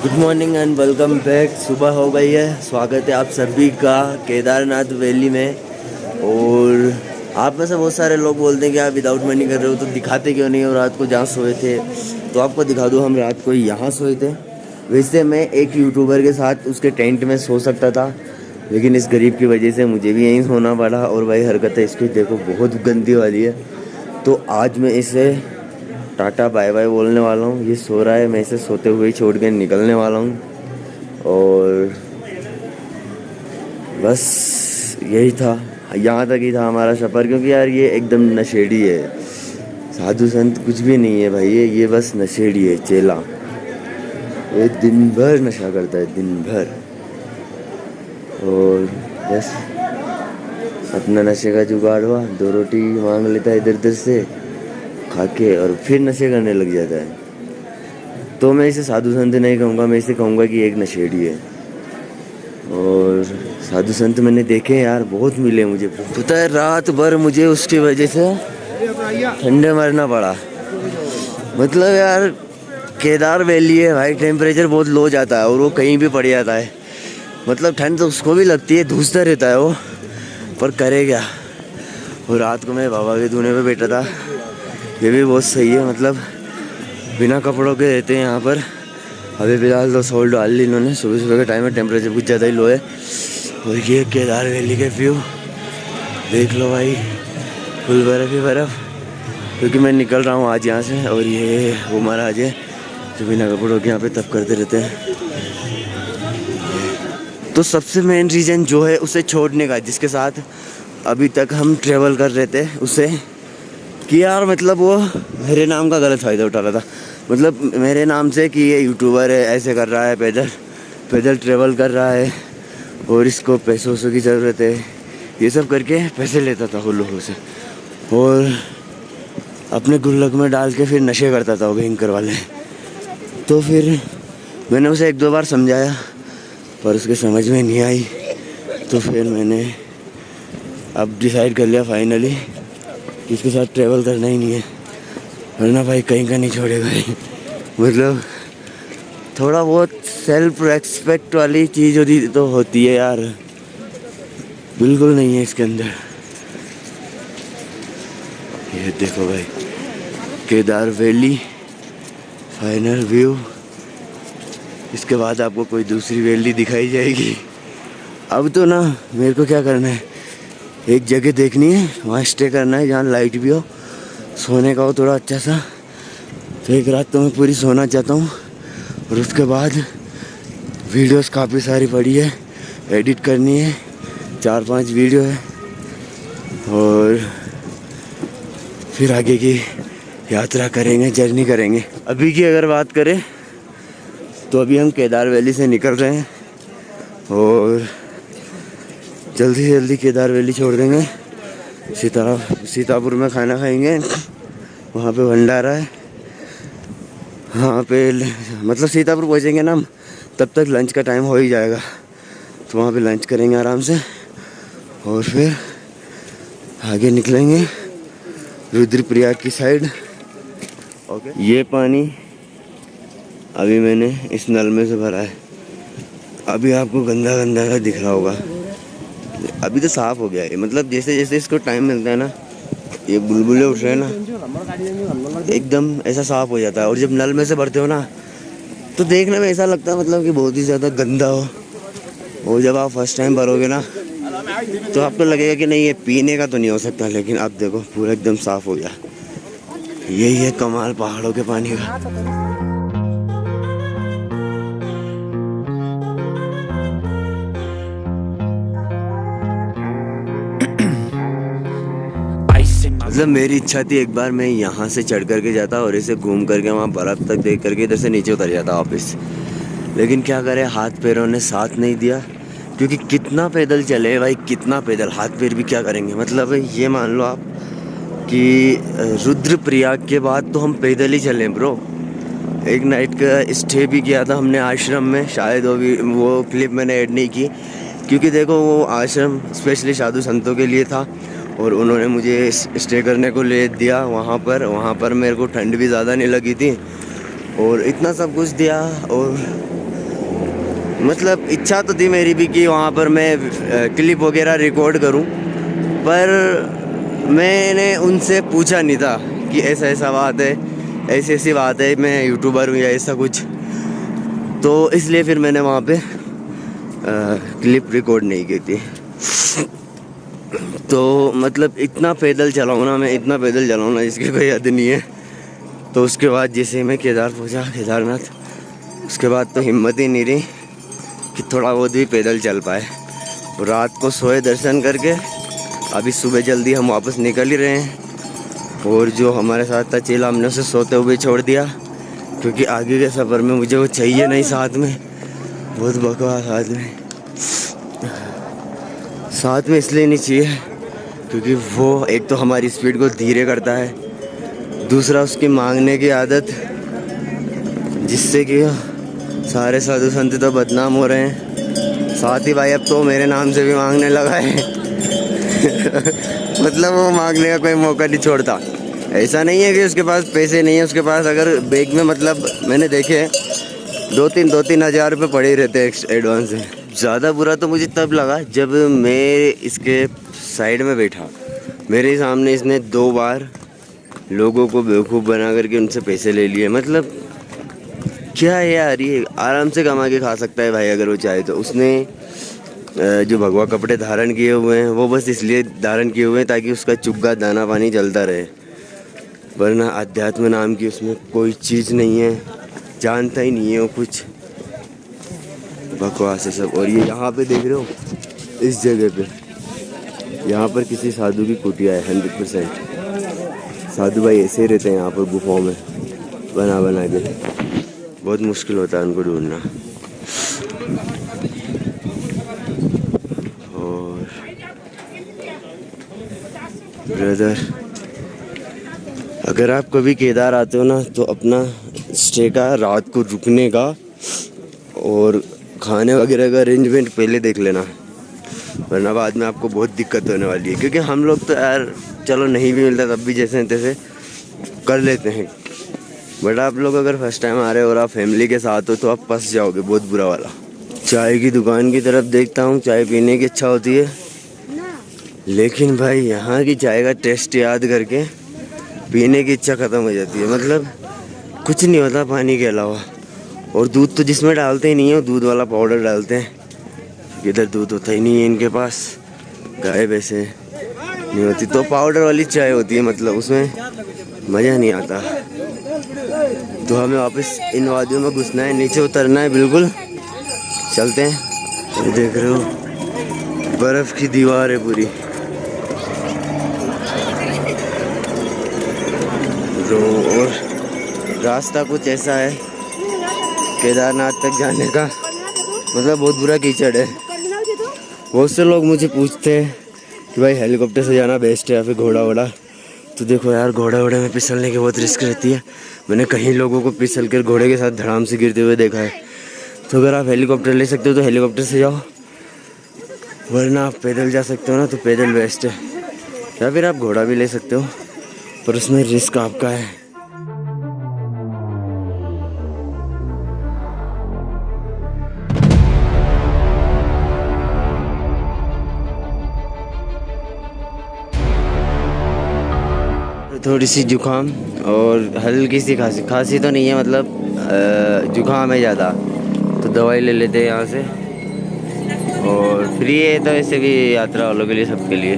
Good morning and welcome back. सुबह हो गई है, स्वागत है आप सभी का केदारनाथ वैली में। और आप में से बहुत सारे लोग बोलते हैं कि आप विदाउट मनी कर रहे हो तो दिखाते क्यों नहीं हो रात को जहाँ सोए थे। तो आपको दिखा दूँ, हम रात को यहाँ सोए थे। वैसे मैं एक यूट्यूबर के साथ उसके टेंट में सो सकता था, लेकिन इस गरीब की वजह से मुझे भी यहीं सोना पड़ा। और वही हरकत है इसकी, देखो बहुत गंदी वाली है। तो आज मैं इसे टाटा बाय बाय बोलने वाला हूँ। ये सो रहा है, मैं इसे सोते हुए ही छोड़ के निकलने वाला हूँ। और बस यही था, यहाँ तक ही था हमारा सफ़र। क्योंकि यार ये एकदम नशेड़ी है, साधु संत कुछ भी नहीं है भाई। ये बस नशेड़ी है, चेला। ये दिन भर नशा करता है, दिन भर। और बस अपना नशे का जुगाड़ हुआ, 2 रोटी मांग लेता है इधर उधर से खा के, और फिर नशे करने लग जाता है। तो मैं इसे साधु संत नहीं कहूँगा, मैं इसे कहूँगा कि एक नशेड़ी है। और साधु संत मैंने देखे यार, बहुत मिले मुझे। पता है रात भर मुझे उसकी वजह से ठंडे मरना पड़ा। मतलब यार केदार वैली है भाई, टेम्परेचर बहुत लो जाता है और वो कहीं भी पड़ जाता है। मतलब ठंड तो उसको भी लगती है, धूसता रहता है वो, पर करे क्या। और रात को मैं बाबा के धुने पे बैठा था। ये भी बहुत सही है, मतलब बिना कपड़ों के रहते हैं यहाँ पर। अभी फिलहाल तो सोल डाल ली इन्होंने, सुबह सुबह के टाइम में टेम्परेचर कुछ ज़्यादा ही लो है। और ये केदार वैली के व्यू देख लो भाई, फुल बर्फ़ ही बर्फ़। क्योंकि मैं निकल रहा हूँ आज यहाँ से। और ये वो महाराज है जो बिना कपड़ों के यहाँ पे तप करते रहते हैं। तो सबसे मेन रीज़न जो है उसे छोड़ने का, जिसके साथ अभी तक हम ट्रेवल कर रहे थे, उसे कि यार मतलब वो मेरे नाम का गलत फ़ायदा उठा रहा था। मतलब मेरे नाम से कि ये यूट्यूबर है, ऐसे कर रहा है, पैदल ट्रेवल कर रहा है और इसको पैसों की ज़रूरत है, ये सब करके पैसे लेता था वो लोगों से। और अपने गुल्लक में डाल के फिर नशे करता था वो भयंकर वाले। तो फिर मैंने उसे 1-2 बार समझाया, पर उसके समझ में नहीं आई। तो फिर मैंने अब डिसाइड कर लिया फाइनली कि इसके साथ ट्रैवल करना ही नहीं है, वरना भाई कहीं का नहीं छोड़ेगा भाई। मतलब थोड़ा बहुत सेल्फ रेस्पेक्ट वाली चीज़ होती तो होती है यार, बिल्कुल नहीं है इसके अंदर। ये देखो भाई केदार वैली फाइनल व्यू। इसके बाद आपको कोई दूसरी वैली दिखाई जाएगी। अब तो ना मेरे को क्या करना है, एक जगह देखनी है, वहाँ स्टे करना है जहाँ लाइट भी हो, सोने का हो थोड़ा अच्छा सा। तो एक रात तो मैं पूरी सोना चाहता हूँ। और उसके बाद वीडियोस काफ़ी सारी पड़ी है, एडिट करनी है, 4-5 वीडियो है। और फिर आगे की यात्रा करेंगे, जर्नी करेंगे। अभी की अगर बात करें तो अभी हम केदार वैली से निकल रहे हैं और जल्दी से जल्दी केदार वैली छोड़ देंगे। सीतापुर में खाना खाएंगे, वहाँ पे भंडारा है। वहाँ पे मतलब सीतापुर पहुँचेंगे ना हम, तब तक लंच का टाइम हो ही जाएगा। तो वहाँ पे लंच करेंगे आराम से और फिर आगे निकलेंगे रुद्रप्रयाग की साइड। ओके, ये पानी अभी मैंने इस नल में से भरा है। अभी आपको गंदा गंदा सा दिख रहा होगा, अभी तो साफ़ हो गया है। मतलब जैसे जैसे इसको टाइम मिलता है ना, ये बुलबुले उठ रहे हैं ना, एकदम ऐसा साफ़ हो जाता है। और जब नल में से भरते हो ना, तो देखने में ऐसा लगता है मतलब कि बहुत ही ज़्यादा गंदा हो। और जब आप फर्स्ट टाइम भरोगे ना, तो आपको लगेगा कि नहीं ये पीने का तो नहीं हो सकता। लेकिन आप देखो पूरा एकदम साफ़ हो गया। यही है कमाल पहाड़ों के पानी का। मतलब मेरी इच्छा थी एक बार मैं यहाँ से चढ़ करके जाता और इसे घूम करके वहाँ बर्फ़ तक देख करके इधर से नीचे उतर जाता वापस। लेकिन क्या करें, हाथ पैरों ने साथ नहीं दिया। क्योंकि कितना पैदल चले भाई, कितना पैदल, हाथ पैर भी क्या करेंगे। मतलब ये मान लो आप कि रुद्रप्रयाग के बाद तो हम पैदल ही चले ब्रो। एक नाइट का स्टे भी किया था हमने आश्रम में, शायद वो क्लिप मैंने ऐड नहीं की। क्योंकि देखो वो आश्रम स्पेशली साधु संतों के लिए था और उन्होंने मुझे स्टे करने को ले दिया वहाँ पर मेरे को ठंड भी ज़्यादा नहीं लगी थी और इतना सब कुछ दिया। और मतलब इच्छा तो थी मेरी भी कि वहाँ पर मैं क्लिप वगैरह रिकॉर्ड करूँ, पर मैंने उनसे पूछा नहीं था कि ऐसा ऐसा बात है, ऐसी ऐसी बात है, मैं यूट्यूबर हूँ या ऐसा कुछ। तो इसलिए फिर मैंने वहाँ पे क्लिप रिकॉर्ड नहीं की थी। तो मतलब इतना पैदल चलाऊँ ना मैं, इतना पैदल चलाऊँ ना जिसकी कोई हद नहीं है। तो उसके बाद जैसे मैं केदारनाथ, उसके बाद तो हिम्मत ही नहीं रही कि थोड़ा बहुत भी पैदल चल पाए। रात को सोए दर्शन करके, अभी सुबह जल्दी हम वापस निकल ही रहे हैं। और जो हमारे साथ था चेला, हमने उसे सोते हुए छोड़ दिया, क्योंकि आगे के सफ़र में मुझे वो चाहिए नहीं साथ में। बहुत बकवास आदमी साथ में इसलिए नहीं चाहिए क्योंकि वो एक तो हमारी स्पीड को धीरे करता है, दूसरा उसकी मांगने की आदत, जिससे कि सारे साधु संत तो बदनाम हो रहे हैं। साथ ही भाई अब तो मेरे नाम से भी मांगने लगा है मतलब वो मांगने का कोई मौका नहीं छोड़ता। ऐसा नहीं है कि उसके पास पैसे नहीं है, उसके पास अगर बैग में मतलब मैंने देखे 2-3 हज़ार रुपये पड़े ही रहते हैं एडवांस से। ज़्यादा बुरा तो मुझे तब लगा जब मैं इसके साइड में बैठा, मेरे सामने इसने 2 बार लोगों को बेवकूफ़ बना करके उनसे पैसे ले लिए। मतलब क्या है यार, ये आराम से कमा के खा सकता है भाई अगर वो चाहे तो। उसने जो भगवा कपड़े धारण किए हुए हैं वो बस इसलिए धारण किए हुए हैं ताकि उसका चुग्गा दाना पानी चलता रहे, वरना अध्यात्म नाम की उसमें कोई चीज़ नहीं है, जानता ही नहीं है वो कुछ। बकवास है सब। और ये यहाँ पे देख रहे हो, इस जगह पे यहाँ पर किसी साधु की कुटिया है 100%। साधु भाई ऐसे ही रहते हैं यहाँ पर गुफाओं में बना के, बहुत मुश्किल होता है उनको ढूंढना। और ब्रदर, अगर आप कभी केदार आते हो ना तो अपना स्टे का, रात को रुकने का और खाने वगैरह का अरेंजमेंट पहले देख लेना, वरना बाद में आपको बहुत दिक्कत होने वाली है। क्योंकि हम लोग तो यार चलो नहीं भी मिलता तब भी जैसे तैसे कर लेते हैं, बट आप लोग अगर फर्स्ट टाइम आ रहे हो और आप फैमिली के साथ हो तो आप फंस जाओगे बहुत बुरा वाला। चाय की दुकान की तरफ देखता हूँ, चाय पीने की इच्छा होती है, लेकिन भाई यहाँ की चाय का टेस्ट याद करके पीने की इच्छा ख़त्म हो जाती है। मतलब कुछ नहीं होता पानी के अलावा। और दूध तो जिसमें डालते ही नहीं है, दूध वाला पाउडर डालते हैं। इधर दूध होता ही नहीं है इनके पास, गाय वैसे नहीं होती तो पाउडर वाली चाय होती है, मतलब उसमें मज़ा नहीं आता। तो हमें वापस इन वादियों में घुसना है, नीचे उतरना है बिल्कुल। चलते हैं। ये देख रहे हो बर्फ़ की दीवार है पूरी। तो और रास्ता कुछ ऐसा है केदारनाथ तक जाने का, मतलब बहुत बुरा कीचड़ है। बहुत से लोग मुझे पूछते हैं कि भाई हेलीकॉप्टर से जाना बेस्ट है या फिर घोड़ा वोड़ा। तो देखो यार, घोड़े में फिसलने की बहुत रिस्क रहती है। मैंने कई लोगों को फिसल कर घोड़े के साथ धड़ाम से गिरते हुए देखा है। तो अगर आप हेलीकॉप्टर ले सकते हो तो हेलीकॉप्टर से जाओ, वरना आप पैदल जा सकते हो ना तो पैदल बेस्ट है, या फिर आप घोड़ा भी ले सकते हो, पर उसमें रिस्क आपका है। थोड़ी सी जुकाम और हल्की सी खांसी तो नहीं है, मतलब जुकाम है ज़्यादा, तो दवाई ले लेते हैं यहाँ से। और फ्री है तो ऐसे भी यात्रा वालों के लिए, सबके लिए,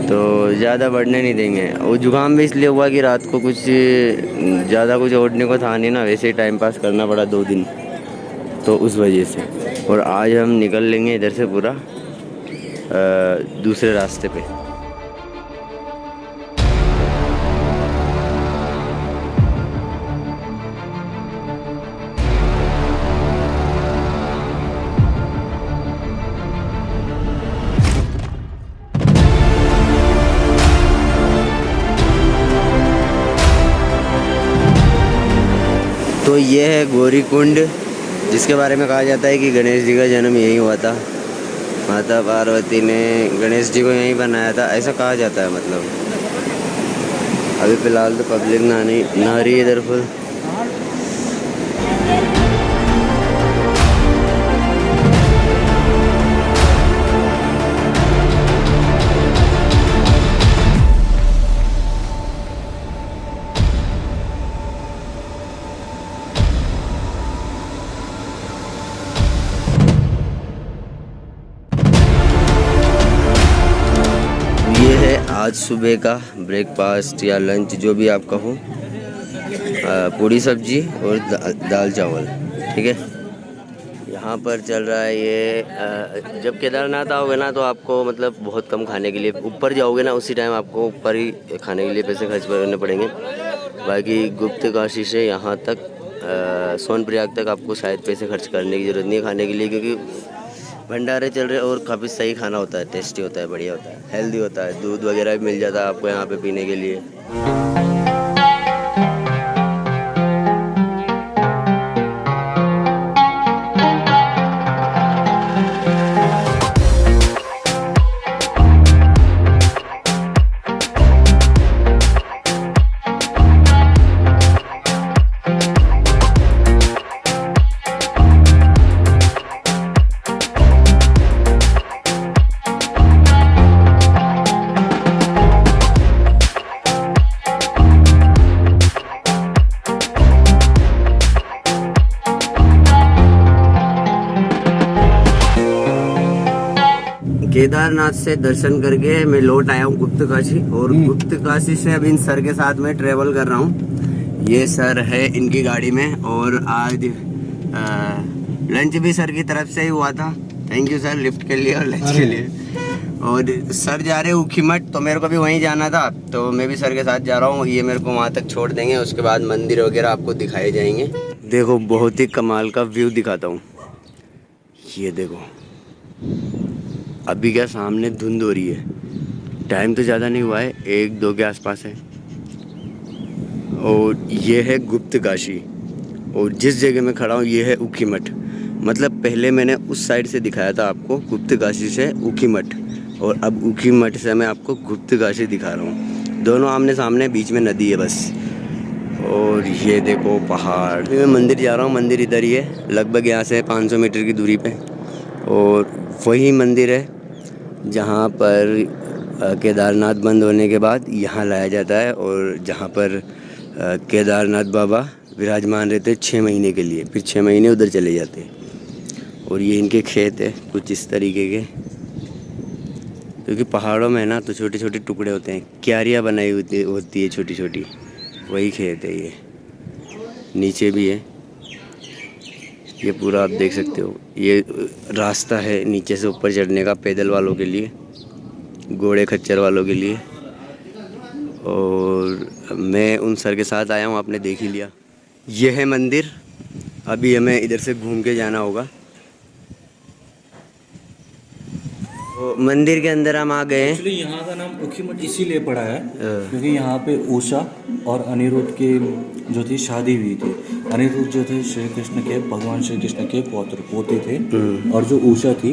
तो ज़्यादा बढ़ने नहीं देंगे। वो जुकाम भी इसलिए हुआ कि रात को कुछ ज़्यादा कुछ ओढ़ने को था नहीं ना, वैसे ही टाइम पास करना पड़ा 2 दिन, तो उस वजह से। और आज हम निकल लेंगे इधर से पूरा दूसरे रास्ते पे। तो ये है गौरी कुंड, जिसके बारे में कहा जाता है कि गणेश जी का जन्म यहीं हुआ था। माता पार्वती ने गणेश जी को यहीं बनाया था, ऐसा कहा जाता है। मतलब अभी फ़िलहाल तो पब्लिक नहा रही है इधर फुल। आज सुबह का ब्रेकफास्ट या लंच जो भी आपका हो, पूड़ी सब्जी और दाल चावल, ठीक है। यहाँ पर चल रहा है ये, जब केदारनाथ आओगे ना तो आपको मतलब बहुत कम खाने के लिए, ऊपर जाओगे ना उसी टाइम आपको ऊपर ही खाने के लिए पैसे खर्च करने पड़ेंगे। बाकी गुप्त काशी से यहाँ तक सोनप्रयाग तक आपको शायद पैसे खर्च करने की ज़रूरत नहीं है खाने के लिए, क्योंकि भंडारे चल रहे और काफ़ी सही खाना होता है, टेस्टी होता है, बढ़िया होता है, हेल्दी होता है। दूध वगैरह भी मिल जाता है आपको यहाँ पे पीने के लिए। केदारनाथ से दर्शन करके मैं लौट आया हूँ गुप्त काशी, और गुप्त काशी से अब इन सर के साथ में ट्रेवल कर रहा हूँ। ये सर है इनकी गाड़ी में, और आज लंच भी सर की तरफ से ही हुआ था। थैंक यू सर लिफ्ट के लिए और लंच के लिए। और सर जा रहे ऊखीमठ, तो मेरे को भी वहीं जाना था, तो मैं भी सर के साथ जा रहा हूँ। ये मेरे को वहाँ तक छोड़ देंगे, उसके बाद मंदिर वगैरह आपको दिखाए जाएंगे। देखो बहुत ही कमाल का व्यू दिखाता हूँ। ये देखो अभी क्या सामने धुंध हो रही है, टाइम तो ज़्यादा नहीं हुआ है, 1-2 के आसपास है। और ये है गुप्त काशी, और जिस जगह मैं खड़ा हूँ ये है ऊखीमठ। मतलब पहले मैंने उस साइड से दिखाया था आपको गुप्त काशी से ऊखीमठ, और अब ऊखीमठ से मैं आपको गुप्त काशी दिखा रहा हूँ। दोनों आमने सामने, बीच में नदी है बस। और ये देखो पहाड़। मैं मंदिर जा रहा हूँ, मंदिर इधर ही है, लगभग यहाँ से 500 मीटर की दूरी पे। और वही मंदिर है जहाँ पर केदारनाथ बंद होने के बाद यहाँ लाया जाता है, और जहाँ पर केदारनाथ बाबा विराजमान रहते 6 महीने के लिए, फिर 6 महीने उधर चले जाते हैं। और ये इनके खेत है कुछ इस तरीके के, क्योंकि पहाड़ों में ना तो छोटे छोटे टुकड़े होते हैं, क्यारियाँ बनाई होती है छोटी छोटी, वही खेत है ये। नीचे भी है, ये पूरा आप देख सकते हो। ये रास्ता है नीचे से ऊपर चढ़ने का, पैदल वालों के लिए, घोड़े खच्चर वालों के लिए। और मैं उन सर के साथ आया हूँ, आपने देख ही लिया। ये है मंदिर, अभी हमें इधर से घूम के जाना होगा। तो मंदिर के अंदर हम आ गए हैं। एक्चुअली यहाँ का नाम ऊखीमठ इसीलिए पड़ा है क्योंकि यहाँ पे उषा और अनिरुद्ध की जो थी शादी हुई थी। अनिरुद्ध जो थे श्री कृष्ण के, भगवान श्री कृष्ण के पोते थे, और जो उषा थी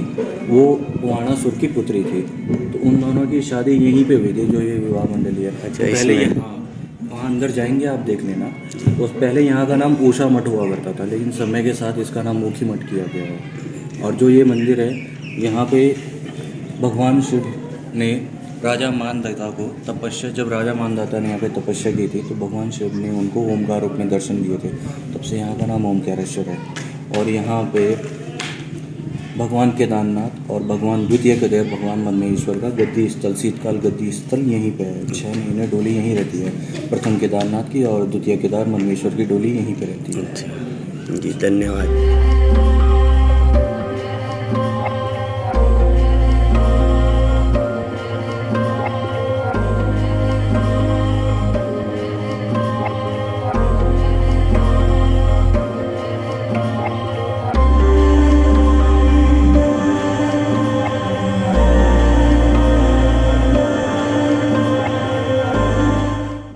वो वाणासुर की पुत्री थी। तो उन दोनों की शादी यहीं पे हुई थी, जो ये विवाह मंडली है। तो पहले वहाँ अंदर जाएंगे आप देख लेना। तो पहले यहाँ का नाम उषा मठ हुआ करता था, लेकिन समय के साथ इसका नाम ऊखीमठ किया गया है। और जो ये मंदिर है, यहाँ पे भगवान शिव ने राजा मानदाता को तपस्या, जब राजा मानदाता ने यहाँ पे तपस्या की थी, तो भगवान शिव ने उनको ओमकार रूप में दर्शन दिए थे, तब से यहाँ का नाम ओमकारेश्वर है। और यहाँ पे भगवान केदारनाथ और भगवान द्वितीय केदार, भगवान मन्नेश्वर का गद्दी स्थल, शीतकाल गद्दी स्थल यहीं पे है। 6 महीने डोली यहीं रहती है, प्रथम केदारनाथ की और द्वितीय केदार मन्नेश्वर की डोली यहीं पे रहती है। जी धन्यवाद।